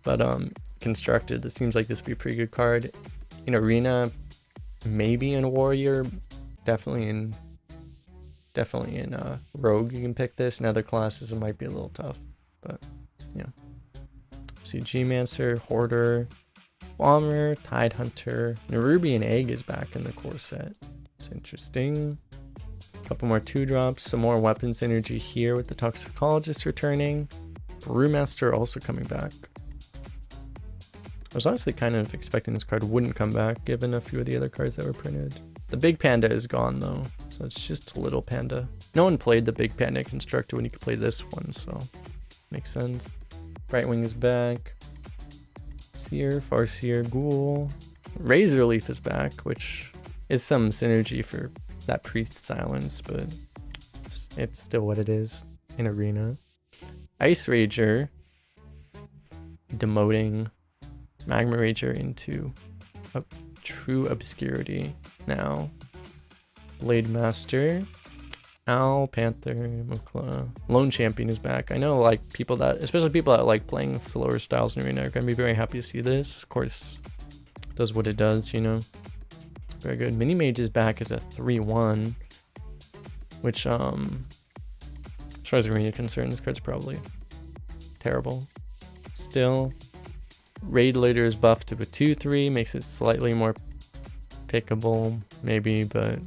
Speaker 2: But Constructed, this seems like this would be a pretty good card. In Arena, maybe in Warrior, definitely in Rogue you can pick this. In other classes it might be a little tough, but yeah. See, G-Mancer, Hoarder, Bomber, Tide Hunter, Nerubian Egg is back in the core set. It's interesting. A couple more 2-drops, some more weapons synergy here with the Toxicologist returning. Brewmaster also coming back. I was honestly kind of expecting this card wouldn't come back given a few of the other cards that were printed. The Big Panda is gone though, so it's just a little panda. No one played the Big Panda Constructor when you could play this one, so makes sense. Brightwing is back. Seer, Farseer, Ghoul. Razor Leaf is back, which is some synergy for that Priest Silence, but it's still what it is in Arena. Ice Rager, demoting Magma Rager into a true obscurity now. Blade Master, Owl, Panther, Mukla. Lone Champion is back. I know, like, people that, especially people that like playing slower styles in Arena, are gonna be very happy to see this. Of course, it does what it does, you know. Very good. Mini Mage is back as a 3-1, which, as far as Arena is concerned, this card's probably terrible. Still, Raid Leader is buffed to a 2/3, makes it slightly more pickable, maybe, but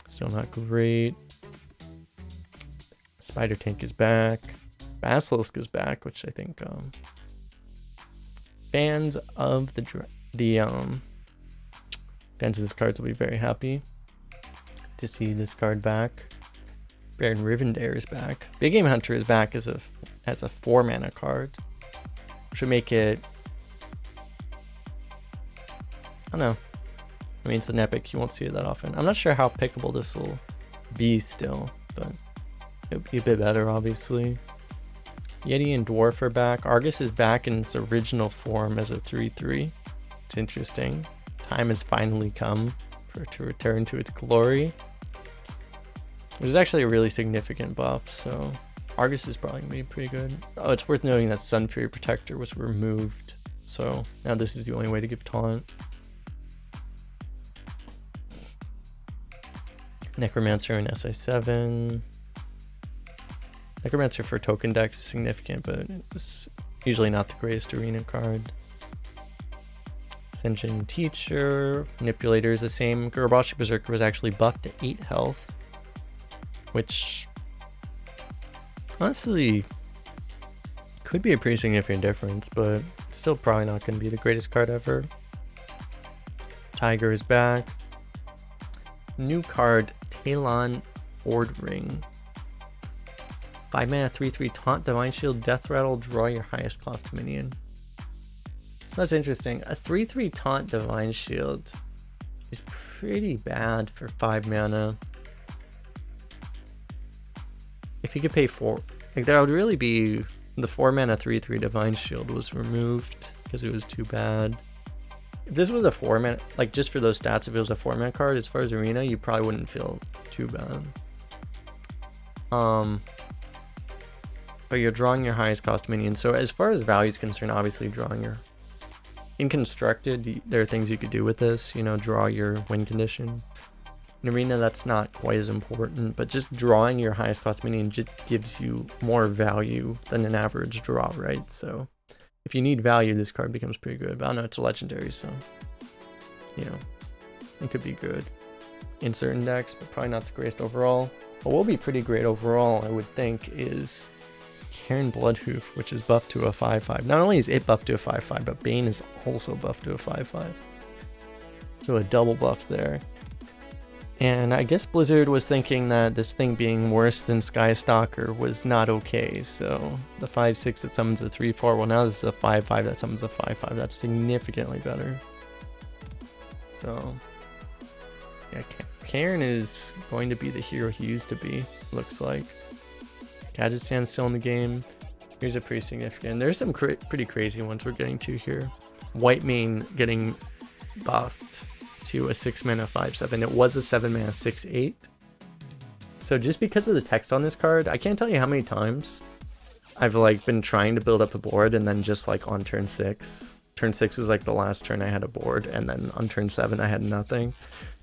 Speaker 2: still not great. Spider Tank is back. Basilisk is back, which I think fans of fans of this card will be very happy to see this card back. Baron Rivendare is back. Big Game Hunter is back as a 4-mana card, which would make it, I don't know. I mean, it's an epic, you won't see it that often. I'm not sure how pickable this will be still, but it'll be a bit better, obviously. Yeti and Dwarf are back. Argus is back in its original form as a 3/3. It's interesting. Time has finally come for it to return to its glory. Which is actually a really significant buff, so Argus is probably gonna be pretty good. Oh, it's worth noting that Sun Fury Protector was removed, so now this is the only way to give taunt. Necromancer in SI7. Necromancer for token decks is significant, but it's usually not the greatest Arena card. Ascension Teacher. Manipulator is the same. Gurabashi Berserker was actually buffed to 8 health, which honestly could be a pretty significant difference, but still probably not going to be the greatest card ever. Tiger is back. New card, Talon Ord Ring. 5 mana 3/3 taunt, divine shield, death rattle, draw your highest cost minion. So that's interesting. A 3/3 taunt divine shield is pretty bad for 5 mana. If you could pay 4, like that would really be the 4 mana 3/3 divine shield was removed because it was too bad. If this was a 4 mana, like just for those stats, if it was a 4 mana card as far as arena, you probably wouldn't feel too bad. But you're drawing your highest cost minion. So as far as value is concerned, obviously drawing your in constructed, there are things you could do with this, you know, draw your win condition. In arena, that's not quite as important, but just drawing your highest cost minion just gives you more value than an average draw, right? So if you need value, this card becomes pretty good. But I know it's a legendary, so, you know, it could be good in certain decks, but probably not the greatest overall. What will be pretty great overall, I would think, is Cairn Bloodhoof, which is buffed to a 5/5. Not only is it buffed to a 5/5, but Bane is also buffed to a 5/5. So a double buff there. And I guess Blizzard was thinking that this thing being worse than Skystalker was not okay. So the 5/6 that summons a 3/4, well now this is a 5/5 that summons a 5/5. That's significantly better. So yeah, Cairn is going to be the hero he used to be, looks like. Kazakhstan's still in the game. Here's a pretty significant. There's some pretty crazy ones we're getting to here. Whitemane getting buffed to a 6 mana 5/7. It was a 7 mana 6/8. So just because of the text on this card, I can't tell you how many times I've like been trying to build up a board and then just like on turn 6. Turn 6 was like the last turn I had a board, and then on turn 7 I had nothing.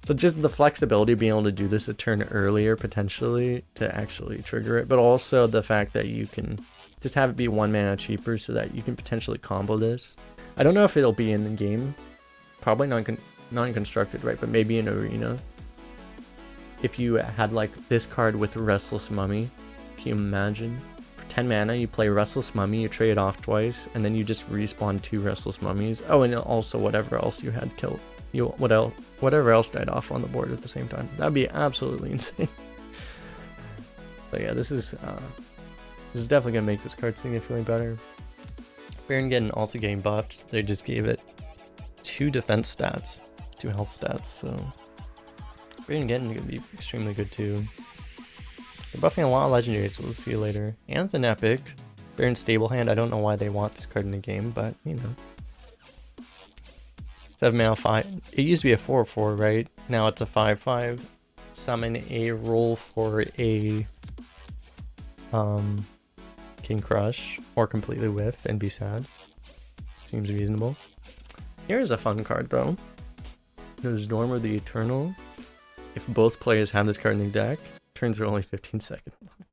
Speaker 2: So just the flexibility of being able to do this a turn earlier potentially to actually trigger it, but also the fact that you can just have it be 1 mana cheaper so that you can potentially combo this. I don't know if it'll be in the game, probably not in constructed, right? But maybe in arena. If you had like this card with Restless Mummy, can you imagine? For 10 mana you play Restless Mummy, you trade off twice, and then you just respawn 2 Restless Mummies. Oh, and also whatever else you had killed. Whatever else died off on the board at the same time. That'd be absolutely insane. But yeah, this is definitely gonna make this card significantly better. Baron also getting buffed. They just gave it 2 defense stats, 2 health stats. So Baron gonna be extremely good too. They're buffing a lot of legendaries, so we'll see you later. And it's an epic. Baron stable hand. I don't know why they want this card in the game, but you know. 7 mana 5. It used to be a 4/4, right? Now it's a 5/5. Summon a roll for a King Crush or completely whiff and be sad. Seems reasonable. Here's a fun card though. There's Norma the Eternal. If both players have this card in their deck, turns are only 15 seconds long.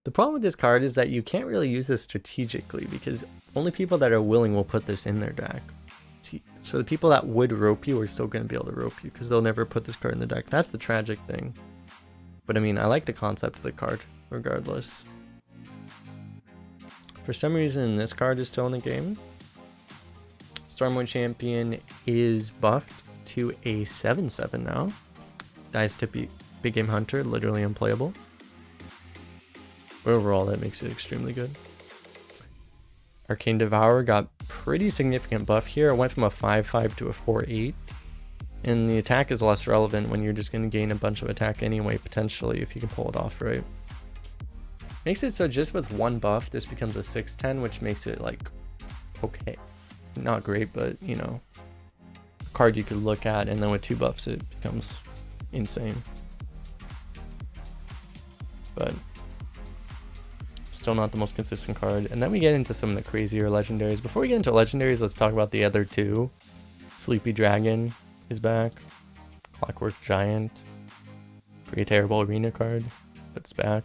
Speaker 2: The problem with this card is that you can't really use this strategically because only people that are willing will put this in their deck. So the people that would rope you are still going to be able to rope you because they'll never put this card in the deck. That's the tragic thing. But I mean, I like the concept of the card regardless. For some reason, this card is still in the game. Stormwind Champion is buffed to a 7/7 now. Dies to be Big Game Hunter, literally unplayable. But overall, that makes it extremely good. Arcane Devourer got pretty significant buff here. It went from a 5/5 to a 4/8. And the attack is less relevant when you're just going to gain a bunch of attack anyway, potentially, if you can pull it off right. Makes it so just with 1 buff, this becomes a 6/10, which makes it like, okay. Not great, but you know, a card you could look at, and then with 2 buffs, it becomes insane. But still not the most consistent card. And then we get into some of the crazier legendaries. Before we get into legendaries, let's talk about the other 2. Sleepy Dragon is back. Clockwork Giant. Pretty terrible arena card, but it's back.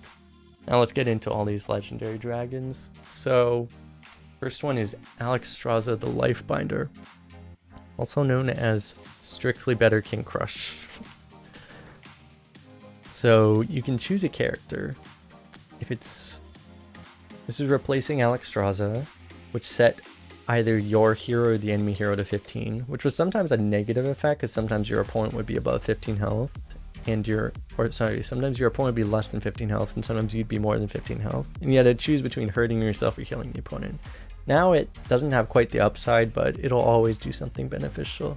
Speaker 2: Now let's get into all these legendary dragons. So first one is Alex Strazza the Lifebinder, also known as Strictly Better King Crush. So you can choose a character. This is replacing Alex Strazza, which set either your hero or the enemy hero to 15, which was sometimes a negative effect because sometimes your opponent would be above 15 health and sometimes your opponent would be less than 15 health, and sometimes you'd be more than 15 health, and you had to choose between hurting yourself or healing the opponent. Now it doesn't have quite the upside, but it'll always do something beneficial.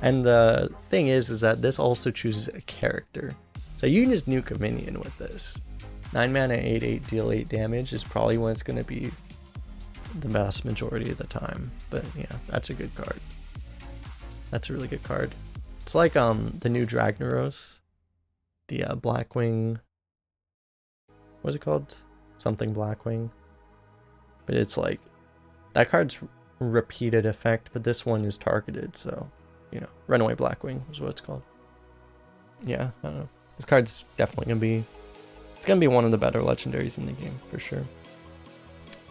Speaker 2: And the thing is that this also chooses a character, so you can just nuke a minion with this. 9 mana 8/8 deal 8 damage is probably when it's going to be the vast majority of the time, but yeah, that's a good card. That's a really good card. It's like the new Dragnaros, the Blackwing. What's it called? Something Blackwing. But it's like that card's repeated effect, but this one is targeted. So, you know, Runaway Blackwing is what it's called. Yeah, I don't know. This card's definitely gonna be one of the better legendaries in the game for sure.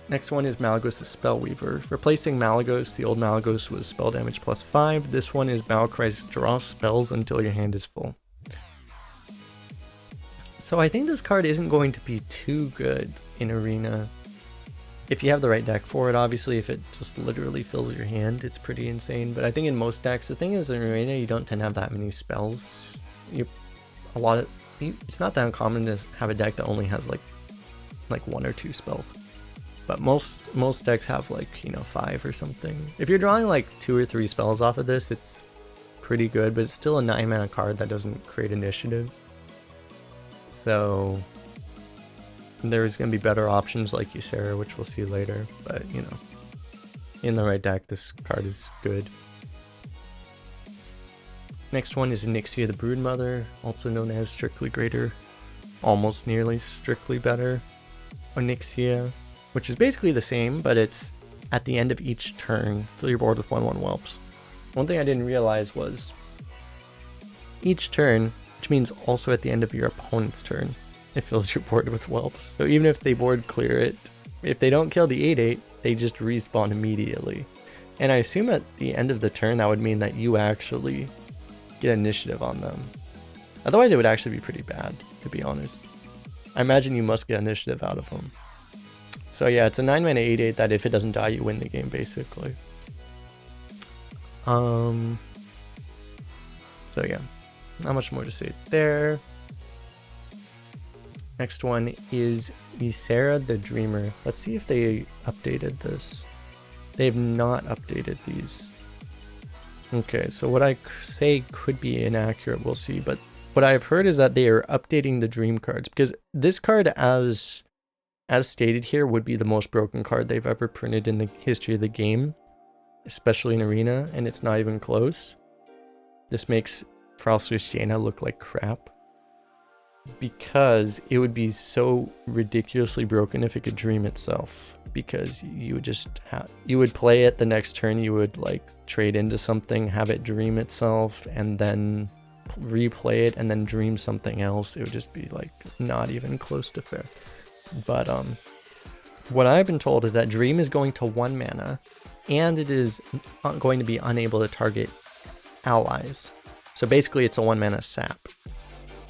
Speaker 2: Next one is Malagus the Spellweaver. Replacing Malagus, the old Malagus was spell damage +5. This one is Malcry's draw spells until your hand is full. So I think this card isn't going to be too good in Arena. If you have the right deck for it, obviously if it just literally fills your hand, it's pretty insane. But I think in most decks, the thing is in Arena, you don't tend to have that many spells. It's not that uncommon to have a deck that only has like 1 or 2 spells. But most decks have like, you know, 5 or something. If you're drawing like 2 or 3 spells off of this, it's pretty good, but it's still a 9 mana card that doesn't create initiative. So there's going to be better options like Isera, which we'll see later, but you know, in the right deck, this card is good. Next one is Onyxia the Broodmother, also known as Strictly Greater, almost nearly Strictly Better Onyxia, which is basically the same, but it's at the end of each turn, fill your board with 1/1 whelps. One thing I didn't realize was each turn, which means also at the end of your opponent's turn, it fills your board with whelps. So even if they board clear it, if they don't kill the 8/8, they just respawn immediately. And I assume at the end of the turn, that would mean that you actually get initiative on them. Otherwise, it would actually be pretty bad, to be honest. I imagine you must get initiative out of them. So yeah, it's a 9 mana 8/8 that if it doesn't die, you win the game, basically. So yeah, not much more to say there. Next one is Isera the Dreamer. Let's see if they updated this. They've not updated these. Okay, so what I say could be inaccurate, we'll see. But what I've heard is that they are updating the Dream cards, because this card, as stated here, would be the most broken card they've ever printed in the history of the game, especially in Arena, and it's not even close. This makes Frostwish Jaina look like crap, because it would be so ridiculously broken if it could dream itself, because you would just you would play it the next turn, you would like trade into something, have it dream itself, and then replay it and then dream something else. It would just be like not even close to fair. But what I've been told is that dream is going to 1 mana, and it is going to be unable to target allies. So basically it's a 1 mana sap,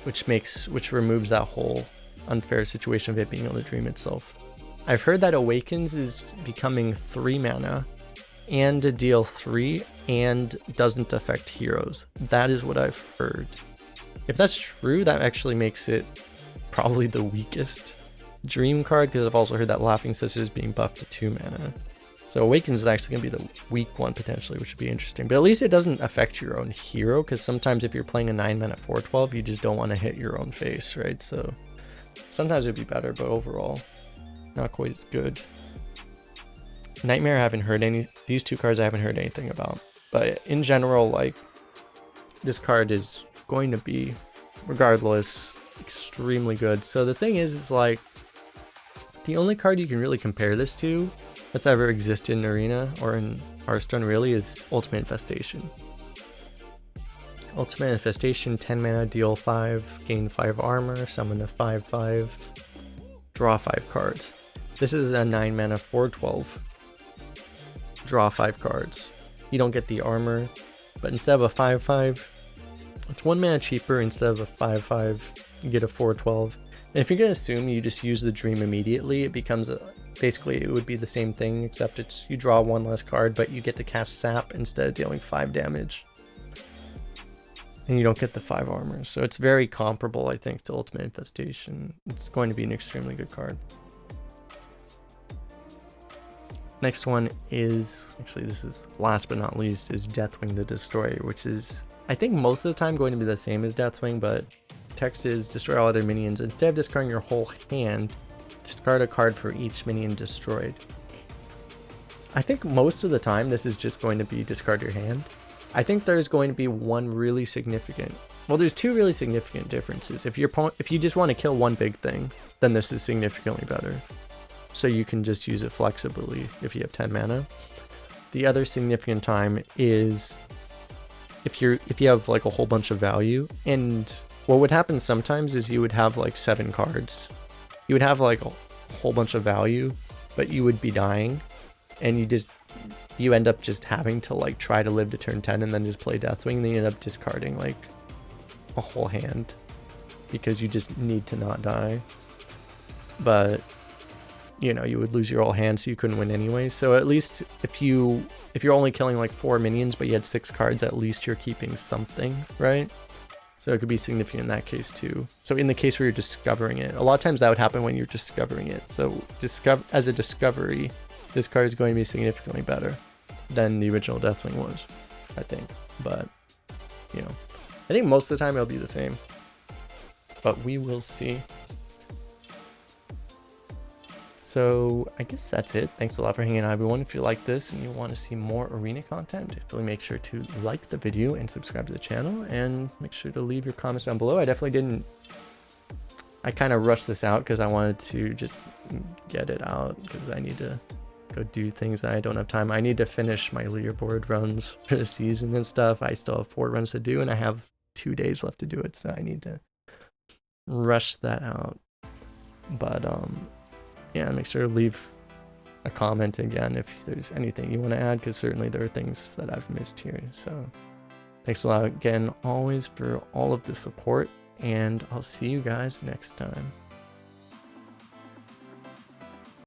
Speaker 2: which removes that whole unfair situation of it being able to dream itself. I've heard that Awakens is becoming 3 mana and a deal 3 and doesn't affect heroes. That is what I've heard. If that's true, that actually makes it probably the weakest dream card, because I've also heard that Laughing Sister is being buffed to 2 mana. So Awakens is actually going to be the weak one potentially, which would be interesting. But at least it doesn't affect your own hero, because sometimes if you're playing a 9 mana 4/12, you just don't want to hit your own face, right? So sometimes it'd be better, but overall, not quite as good. Nightmare, I haven't heard these 2 cards I haven't heard anything about. But in general, like, this card is going to be, regardless, extremely good. So the thing is like, the only card you can really compare this to that's ever existed in Arena or in Hearthstone really is Ultimate Infestation. Ultimate Infestation, 10 mana, deal 5, gain 5 armor, summon a 5/5, draw 5 cards. This is a 9 mana 4/12, draw 5 cards. You don't get the armor, but instead of a 5/5, it's 1 mana cheaper. Instead of a 5/5, you get a 4/12. And if you're going to assume you just use the dream immediately, it becomes basically it would be the same thing, except it's you draw 1 less card, but you get to cast sap instead of dealing 5 damage. and you don't get the 5 armor. So it's very comparable, I think, to Ultimate Infestation. It's going to be an extremely good card. Next one is, actually this is last but not least, is Deathwing the Destroyer, which is, I think most of the time going to be the same as Deathwing, but text is destroy all other minions. Instead of discarding your whole hand, discard a card for each minion destroyed. I think most of the time this is just going to be discard your hand. I think there's going to be one really significant, well, there's two really significant differences. If you just want to kill one big thing, then this is significantly better. So you can just use it flexibly if you have 10 mana. The other significant time is if you have like a whole bunch of value, and what would happen sometimes is you would have like 7 cards. You would have like a whole bunch of value, but you would be dying, and you end up just having to like try to live to turn 10 and then just play Deathwing, and then you end up discarding like a whole hand because you just need to not die. But you know, you would lose your whole hand, so you couldn't win anyway. So at least if you're only killing like 4 minions, but you had 6 cards, at least you're keeping something, right? So it could be significant in that case too. So in the case where you're discovering it, a lot of times that would happen when you're discovering it. So as a discovery, this card is going to be significantly better than the original Deathwing was, I think. But, you know, I think most of the time it'll be the same. But we will see. So I guess that's it. Thanks a lot for hanging out, everyone. If you like this and you want to see more arena content, definitely make sure to like the video and subscribe to the channel, and make sure to leave your comments down below. I kind of rushed this out because I wanted to just get it out because I need to go do things I don't have time. I need to finish my leaderboard runs for the season and stuff. I still have 4 runs to do, and I have 2 days left to do it, so I need to rush that out. But yeah, make sure to leave a comment again if there's anything you want to add, because certainly there are things that I've missed here. So thanks a lot again always for all of the support, and I'll see you guys next time.